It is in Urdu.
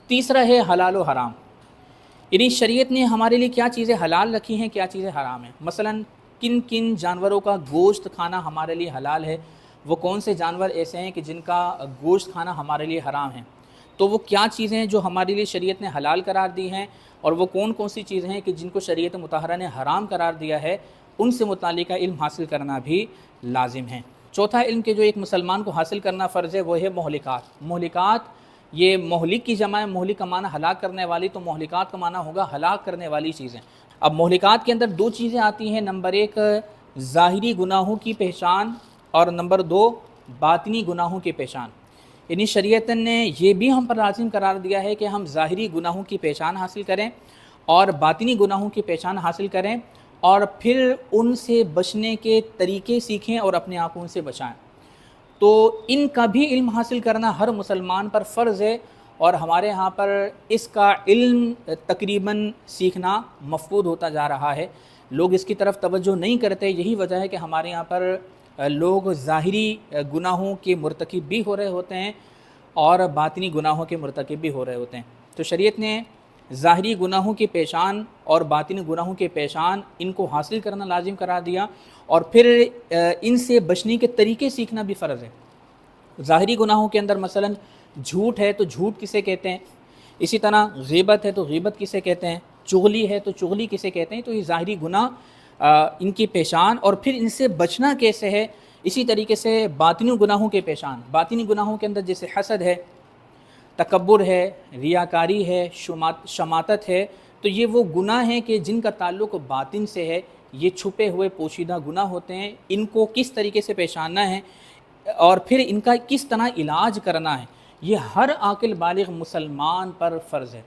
تیسرا ہے حلال و حرام، یعنی شریعت نے ہمارے لیے کیا چیزیں حلال رکھی ہیں، کیا چیزیں حرام ہیں۔ مثلا کن کن جانوروں کا گوشت کھانا ہمارے لیے حلال ہے، وہ کون سے جانور ایسے ہیں کہ جن کا گوشت کھانا ہمارے لیے حرام ہے، تو وہ کیا چیزیں ہیں جو ہمارے لیے شریعت نے حلال قرار دی ہیں، اور وہ کون کون سی چیزیں ہیں کہ جن کو شریعت مطہرہ نے حرام قرار دیا ہے، ان سے متعلقہ علم حاصل کرنا بھی لازم ہے۔ چوتھا علم کہ جو ایک مسلمان کو حاصل کرنا فرض ہے وہ ہے مہلکات۔ مہلکات یہ مہلک کی جمع ہے، مہلک کا معنی ہلاک کرنے والی، تو مہلکات کا معنی ہوگا ہلاک کرنے والی چیزیں۔ اب مہلکات کے اندر دو چیزیں آتی ہیں، نمبر ایک ظاہری گناہوں کی پہچان، اور نمبر دو باطنی گناہوں کی پہچان۔ یعنی شریعت نے یہ بھی ہم پر لازم قرار دیا ہے کہ ہم ظاہری گناہوں کی پہچان حاصل کریں اور باطنی گناہوں کی پہچان حاصل کریں، اور پھر ان سے بچنے کے طریقے سیکھیں اور اپنے آپ کو ان سے بچائیں۔ تو ان کا بھی علم حاصل کرنا ہر مسلمان پر فرض ہے، اور ہمارے ہاں پر اس کا علم تقریباً سیکھنا مفقود ہوتا جا رہا ہے، لوگ اس کی طرف توجہ نہیں کرتے۔ یہی وجہ ہے کہ ہمارے یہاں پر لوگ ظاہری گناہوں کے مرتکب بھی ہو رہے ہوتے ہیں اور باطنی گناہوں کے مرتکب بھی ہو رہے ہوتے ہیں۔ تو شریعت نے ظاہری گناہوں کی پہچان اور باطنی گناہوں کی پہچان ان کو حاصل کرنا لازم قرار دیا، اور پھر ان سے بچنے کے طریقے سیکھنا بھی فرض ہے۔ ظاہری گناہوں کے اندر مثلا جھوٹ ہے تو جھوٹ کسے کہتے ہیں، اسی طرح غیبت ہے تو غیبت کسے کہتے ہیں، چغلی ہے تو چغلی کسے کہتے ہیں۔ تو یہ ظاہری گناہ ان کی پہچان، اور پھر ان سے بچنا کیسے ہے۔ اسی طریقے سے باطنی گناہوں کے پہچان، باطنی گناہوں کے اندر جیسے حسد ہے، تکبر ہے، ریاکاری ہے، شماتت ہے، تو یہ وہ گناہ ہیں کہ جن کا تعلق باطن سے ہے، یہ چھپے ہوئے پوشیدہ گناہ ہوتے ہیں۔ ان کو کس طریقے سے پہچاننا ہے اور پھر ان کا کس طرح علاج کرنا ہے، یہ ہر عاقل بالغ مسلمان پر فرض ہے۔